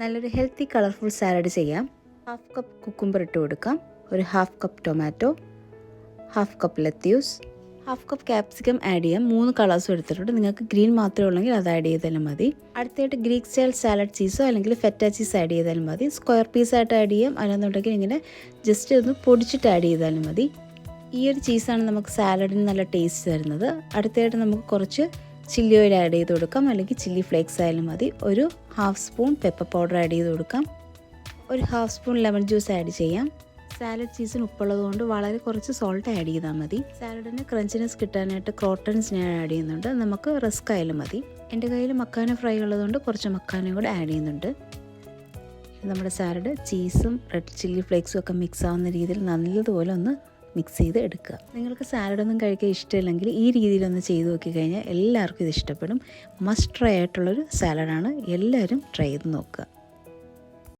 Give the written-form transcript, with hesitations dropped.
നല്ലൊരു healthy colourful salad ചെയ്യാം. 1/2 cup cucumber ഇട്ട് കൊടുക്കാം. ഒരു 1/2 cup tomato, 1/2 cup lettuce, 1/2 cup capsicum add ചെയ്യാം. 3 കളേഴ്സും എടുത്തിട്ടുണ്ട്. നിങ്ങൾക്ക് ഗ്രീൻ മാത്രമേ ഉള്ളെങ്കിൽ അത് ആഡ് ചെയ്താലും മതി. അടുത്തായിട്ട് ഗ്രീക്ക് സ്റ്റൈൽ സാലഡ് ചീസോ അല്ലെങ്കിൽ ഫെറ്റ ചീസ് ആഡ് ചെയ്താലും മതി. സ്ക്വയർ പീസായിട്ട് ആഡ് ചെയ്യാം. അല്ലാന്നുണ്ടെങ്കിൽ ഇങ്ങനെ ജസ്റ്റ് ഒന്ന് പൊടിച്ചിട്ട് ആഡ് ചെയ്താലും മതി. ഈ ഒരു ചീസാണ് നമുക്ക് സാലഡിന് നല്ല ടേസ്റ്റ് തരുന്നത്. അടുത്തായിട്ട് നമുക്ക് കുറച്ച് ചില്ലി ഓയിൽ ആഡ് ചെയ്ത് കൊടുക്കാം, അല്ലെങ്കിൽ ചില്ലി ഫ്ലേക്സ് ആയാലും മതി. ഒരു 1/2 സ്പൂൺ പെപ്പർ പൗഡർ ആഡ് ചെയ്ത് കൊടുക്കാം. ഒരു 1/2 സ്പൂൺ ലെമൺ ജ്യൂസ് ആഡ് ചെയ്യാം. സാലഡ് ചീസിന് ഉപ്പുള്ളത് കൊണ്ട് വളരെ കുറച്ച് സോൾട്ട് ആഡ് ചെയ്താൽ മതി. സാലഡിന് ക്രഞ്ചിനെസ് കിട്ടാനായിട്ട് ക്രോട്ടൺസ് ഞാൻ ആഡ് ചെയ്യുന്നുണ്ട്. നമുക്ക് റസ്ക് ആയാലും മതി. എൻ്റെ കയ്യിൽ മക്കാന ഫ്രൈ ഉള്ളതുകൊണ്ട് കുറച്ച് മക്കാനയും കൂടെ ആഡ് ചെയ്യുന്നുണ്ട്. നമ്മുടെ സാലഡ് ചീസും റെഡ് ചില്ലി ഫ്ലേക്സും ഒക്കെ മിക്സ് ആവുന്ന രീതിയിൽ നല്ലതുപോലെ ഒന്ന് മിക്സ് ചെയ്ത് എടുക്കുക. നിങ്ങൾക്ക് സാലഡൊന്നും കഴിക്കാൻ ഇഷ്ടമില്ലെങ്കിൽ ഈ രീതിയിലൊന്ന് ചെയ്ത് നോക്കി കഴിഞ്ഞാൽ എല്ലാവർക്കും ഇത് ഇഷ്ടപ്പെടും. മസ്റ്റ് ട്രൈ ആയിട്ടുള്ളൊരു സാലഡാണ്. എല്ലാവരും ട്രൈ ചെയ്ത് നോക്കുക.